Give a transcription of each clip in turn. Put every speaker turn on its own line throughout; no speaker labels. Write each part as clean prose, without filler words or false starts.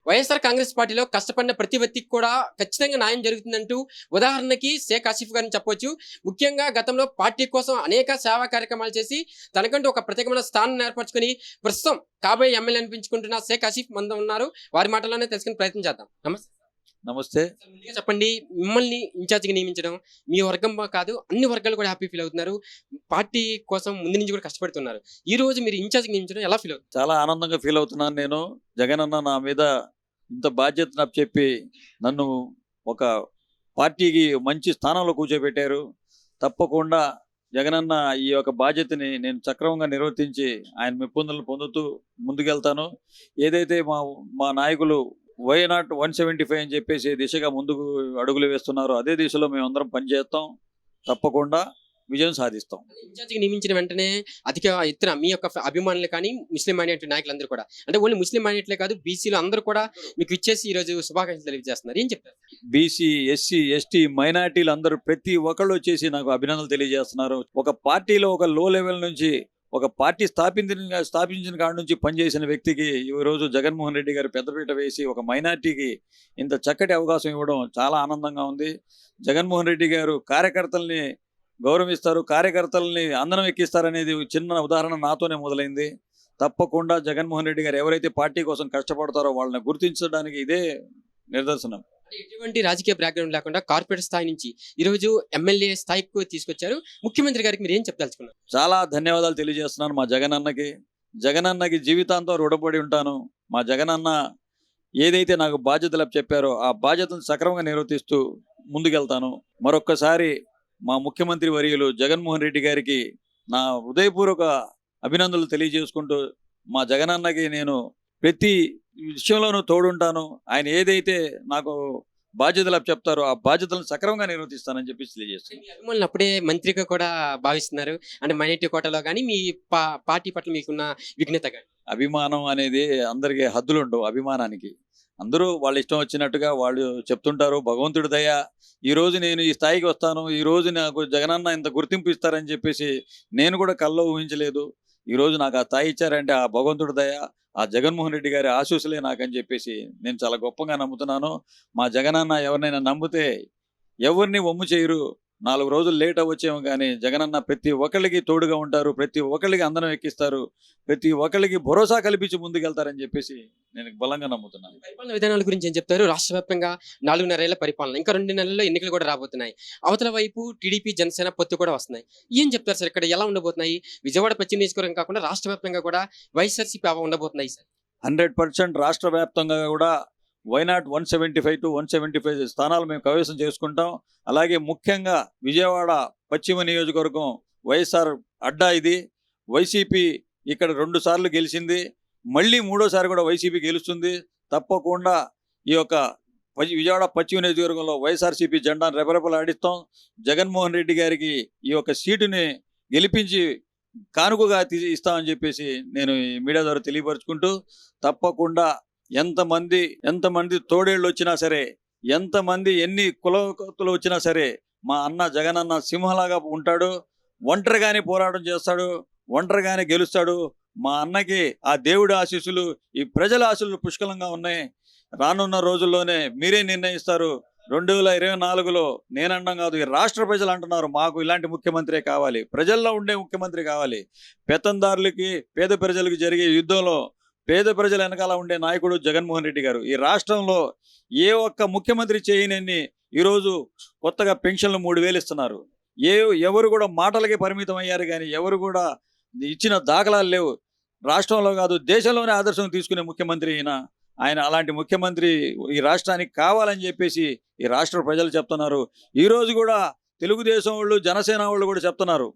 వైఎస్ఆర్ కాంగ్రెస్ పార్టీలో కష్టపడిన ప్రతి వ్యక్తికి కూడా ఖచ్చితంగా న్యాయం జరుగుతుందంటూ ఉదాహరణకి షేక్ ఆసిఫ్ గారిని చెప్పొచ్చు. ముఖ్యంగా గతంలో పార్టీ కోసం అనేక సేవా కార్యక్రమాలు చేసి తనకంటూ ఒక ప్రత్యేకమైన స్థానాన్ని ఏర్పరచుకొని ప్రస్తుతం కాబోయే ఎమ్మెల్యే అనిపించుకుంటున్న షేక్ ఆసిఫ్ మనతో ఉన్నారు. వారి మాటల్లోనే తెలుసుకునే ప్రయత్నం చేద్దాం. నమస్తే.
నమస్తే.
ముందుగా చెప్పండి, మిమ్మల్ని ఇన్ఛార్జిగా నియమించడం మీ వర్గం కాదు, అన్ని వర్గాలు కూడా హ్యాపీ ఫీల్ అవుతున్నారు. పార్టీ కోసం ముందు నుంచి కూడా కష్టపడుతున్నారు. ఈ రోజు మీరు ఇన్ఛార్జిగా నియమించడం ఎలా ఫీల్ అవుతుంది?
చాలా ఆనందంగా ఫీల్ అవుతున్నాను నేను. జగన్ అన్న నా మీద ఇంత బాధ్యతను అప్పచెప్పి నన్ను ఒక పార్టీకి మంచి స్థానంలో కూర్చోబెట్టారు. తప్పకుండా జగనన్న ఈ యొక్క బాధ్యతని నేను సక్రమంగా నిర్వర్తించి ఆయన మెప్పుందులను పొందుతూ ముందుకెళ్తాను. ఏదైతే మా నాయకులు వై నాట్ 175 అని చెప్పేసి దిశగా ముందుకు అడుగులు వేస్తున్నారో అదే దిశలో మేమందరం పనిచేస్తాం. తప్పకుండా విజయం సాధిస్తాం.
ఇన్ఛార్జిగా నియమించిన వెంటనే అధిక ఎత్తున మీ యొక్క అభిమానులు కానీ ముస్లిం మైనారిటీ నాయకులందరూ కూడా, అంటే ఓన్లీ ముస్లిం మైనారిటీలే కాదు, బీసీలు అందరూ కూడా మీకు ఇచ్చేసి ఈ రోజు శుభాకాంక్షలు తెలియజేస్తున్నారు. ఏం చెప్తారు?
బీసీ, ఎస్సీ, ఎస్టీ, మైనార్టీలు అందరూ ప్రతి ఒక్కళ్ళు వచ్చేసి నాకు అభినందనలు తెలియజేస్తున్నారు. ఒక పార్టీలో ఒక లో లెవెల్ నుంచి ఒక పార్టీ స్థాపించిన కాడ నుంచి పనిచేసిన వ్యక్తికి ఈరోజు జగన్మోహన్ రెడ్డి గారు పెద్దపీట వేసి ఒక మైనార్టీకి ఇంత చక్కటి అవకాశం ఇవ్వడం చాలా ఆనందంగా ఉంది. జగన్మోహన్ రెడ్డి గారు కార్యకర్తల్ని గౌరవిస్తారు, కార్యకర్తల్ని అందరం ఎక్కిస్తారనేది చిన్న ఉదాహరణ నాతోనే మొదలైంది. తప్పకుండా జగన్మోహన్ రెడ్డి గారు ఎవరైతే పార్టీ కోసం కష్టపడతారో వాళ్ళని గుర్తించడానికి ఇదే నిదర్శనం.
ఎటువంటి రాజకీయ బ్యాక్గ్రౌండ్ లేకుండా కార్పొరేట్ స్థాయి నుంచి ఈరోజు ఎమ్మెల్యే స్థాయికి తీసుకొచ్చారు. ముఖ్యమంత్రి గారికి మీరు ఏం చెప్పదలుచుకున్నారు?
చాలా ధన్యవాదాలు తెలియజేస్తున్నాను మా జగనన్నకి జీవితాంతం రుణపడి ఉంటాను. మా జగనన్న ఏదైతే నాకు బాధ్యతలు చెప్పారో ఆ బాధ్యతను సక్రమంగా నిర్వర్తిస్తూ ముందుకెళ్తాను. మరొక్కసారి మా ముఖ్యమంత్రి వర్యులు జగన్మోహన్ రెడ్డి గారికి నా హృదయపూర్వక అభినందనలు తెలియజేసుకుంటూ మా జగనన్నకి నేను ప్రతి విషయంలోనూ తోడుంటాను. ఆయన ఏదైతే నాకు బాధ్యతలు చెప్తారో ఆ బాధ్యతలను సక్రమంగా నిర్వర్తిస్తానని చెప్పి తెలియజేస్తాను.
అభిమానులు అప్పుడే మంత్రిగా కూడా భావిస్తున్నారు, అంటే మైనారిటీ కోటాలో కానీ మీ పార్టీ పట్ల మీకున్న విఘ్నత కానీ.
అభిమానం అనేది అందరికీ హద్దులు ఉండవు. అభిమానానికి అందరూ వాళ్ళ ఇష్టం వచ్చినట్టుగా వాళ్ళు చెప్తుంటారు. భగవంతుడి దయ ఈ రోజు నేను ఈ స్థాయికి వస్తాను, ఈ రోజు నాకు జగనన్న ఇంత గుర్తింపు ఇస్తారని చెప్పేసి నేను కూడా కల్లో ఊహించలేదు. ఈరోజు నాకు ఆ స్థాయి ఇచ్చారంటే ఆ భగవంతుడి దయ, ఆ జగన్మోహన్ రెడ్డి గారి ఆశీస్సులే నాకని చెప్పేసి నేను చాలా గొప్పగా నమ్ముతున్నాను. మా జగనన్న ఎవరినైనా నమ్మితే ఎవరిని వమ్ము చేయరు. 4 రోజులు లేట్ అవ్వచ్చేమో కానీ జగనన్న ప్రతి ఒక్కళ్ళకి తోడుగా ఉంటారు, ప్రతి ఒక్కళ్ళకి అందరం ఎక్కిస్తారు, ప్రతి ఒక్కళ్ళకి భరోసా కల్పించి ముందుకెళ్తారని చెప్పేసి నేను బలంగా నమ్ముతున్నాను.
పరిపాలన విధానాల గురించి ఏం చెప్తారు? రాష్ట్ర వ్యాప్తంగా 4.5 ఏళ్ల పరిపాలన, ఇంకా 2 నెలల్లో ఎన్నికలు కూడా రాబోతున్నాయి. అవతల వైపు టీడీపీ జనసేన పొత్తు కూడా వస్తున్నాయి. ఏం చెప్తారు సార్? ఇక్కడ ఎలా ఉండబోతున్నాయి? విజయవాడ పశ్చిమ నియోజకవర్గం కాకుండా రాష్ట్ర వ్యాప్తంగా కూడా వైఎస్ఆర్సీపీ ఉండబోతున్నాయి సార్.
100% రాష్ట్ర వ్యాప్తంగా కూడా వై నాట్ 175 to 175 స్థానాలు మేము కైవసం చేసుకుంటాం. అలాగే ముఖ్యంగా విజయవాడ పశ్చిమ నియోజకవర్గం వైఎస్ఆర్ అడ్డా. ఇది వైసీపీ ఇక్కడ 2 సార్లు గెలిచింది, మళ్ళీ 3వ సారి కూడా వైసీపీ గెలుస్తుంది. తప్పకుండా ఈ యొక్క విజయవాడ పశ్చిమ నియోజకవర్గంలో వైఎస్ఆర్సీపీ జెండాను రెపరెపలాడిస్తాం. జగన్మోహన్ రెడ్డి గారికి ఈ యొక్క సీటుని గెలిపించి కానుకగా ఇస్తామని చెప్పేసి నేను ఈ మీడియా ద్వారా తెలియపరుచుకుంటూ, తప్పకుండా ఎంతమంది తోడేళ్ళు వచ్చినా సరే, ఎంతమంది ఎన్ని కులకత్తులు వచ్చినా సరే మా అన్న జగనన్న సింహలాగా ఉంటాడు. ఒంటరిగానే పోరాటం చేస్తాడు, ఒంటరిగానే గెలుస్తాడు. మా అన్నకి ఆ దేవుడి ఆశీస్సులు, ఈ ప్రజల ఆశీస్సులు పుష్కలంగా ఉన్నాయి. రానున్న రోజుల్లోనే మీరే నిర్ణయిస్తారు. 2024లో నేనండం కాదు, ఈ రాష్ట్ర ప్రజలు అంటున్నారు మాకు ఇలాంటి ముఖ్యమంత్రే కావాలి, ప్రజల్లో ఉండే ముఖ్యమంత్రి కావాలి. పెత్తందారులకి పేద ప్రజలకు జరిగే యుద్ధంలో పేద ప్రజల వెనకాల ఉండే నాయకుడు జగన్మోహన్ రెడ్డి గారు. ఈ రాష్ట్రంలో ఏ ఒక్క ముఖ్యమంత్రి చేయనన్ని ఈరోజు కొత్తగా పెన్షన్లు 3,000 ఇస్తున్నారు. ఎవరు కూడా మాటలకే పరిమితం అయ్యారు కానీ ఎవరు కూడా ఇచ్చిన దాఖలాలు లేవు. రాష్ట్రంలో కాదు దేశంలోనే ఆదర్శం తీసుకునే ముఖ్యమంత్రి ఆయన అలాంటి ముఖ్యమంత్రి ఈ రాష్ట్రానికి కావాలని చెప్పేసి ఈ రాష్ట్ర ప్రజలు చెప్తున్నారు. ఈరోజు కూడా తెలుగుదేశం వాళ్ళు, జనసేన వాళ్ళు కూడా చెప్తున్నారు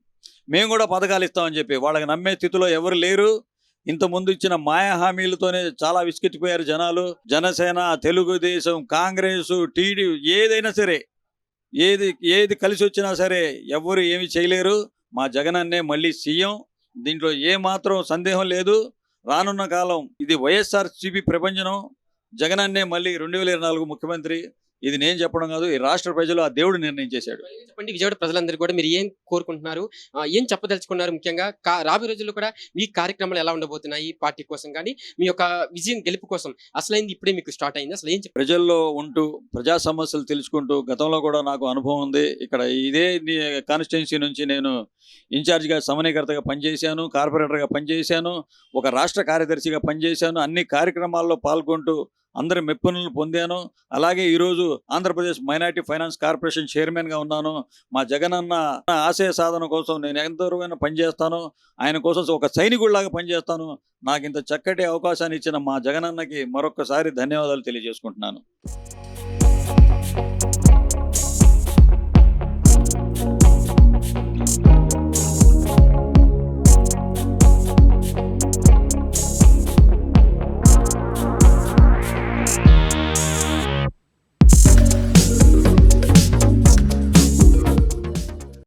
మేము కూడా పథకాలు ఇస్తామని చెప్పి. వాళ్ళకి నమ్మే స్థితిలో ఎవరు లేరు. ఇంతకుముందు ఇచ్చిన మాయా హామీలతోనే చాలా విసుకెత్తిపోయారు జనాలు. జనసేన, తెలుగుదేశం, కాంగ్రెస్, టీడీ ఏదైనా సరే, ఏది కలిసి వచ్చినా సరే ఎవరు ఏమి చేయలేరు. మా జగనన్నే మళ్ళీ సీఎం, దీంట్లో ఏమాత్రం సందేహం లేదు. రానున్న కాలం ఇది వైఎస్ఆర్సీపీ ప్రపంచం. జగనన్నే మళ్ళీ 2024 ముఖ్యమంత్రి. ఇది నేను చెప్పడం కాదు, ఈ రాష్ట్ర ప్రజలు ఆ దేవుడు నిర్ణయించేశాడు.
చెప్పండి, విజయవాడ ప్రజలందరూ కూడా మీరు ఏం కోరుకుంటున్నారు, ఏం చెప్పదలుచుకున్నారు? ముఖ్యంగా రాబోయే రోజుల్లో కూడా మీ కార్యక్రమాలు ఎలా ఉండబోతున్నాయి పార్టీ కోసం కానీ మీ యొక్క విజయం గెలుపు కోసం? అసలైంది ఇప్పుడే మీకు స్టార్ట్ అయింది, అసలు ఏం చెప్పారు?
ప్రజల్లో ఉంటూ ప్రజా సమస్యలు తెలుసుకుంటూ గతంలో కూడా నాకు అనుభవం ఉంది. ఇక్కడ ఇదే కాన్స్టిట్యున్సీ నుంచి నేను ఇన్ఛార్జిగా సమన్వయకర్తగా పనిచేశాను, కార్పొరేటర్గా పనిచేశాను, ఒక రాష్ట్ర కార్యదర్శిగా పనిచేశాను. అన్ని కార్యక్రమాల్లో పాల్గొంటూ అందరి మెప్పులను పొందాను. అలాగే ఈరోజు ఆంధ్రప్రదేశ్ మైనారిటీ ఫైనాన్స్ కార్పొరేషన్ చైర్మన్గా ఉన్నాను. మా జగనన్న ఆశయ సాధన కోసం నేను ఎంతవరకు పనిచేస్తాను, ఆయన కోసం ఒక సైనికుడిలాగా పనిచేస్తాను. నాకు ఇంత చక్కటి అవకాశాన్ని ఇచ్చిన మా జగనన్నకి మరొక్కసారి ధన్యవాదాలు తెలియజేసుకుంటున్నాను.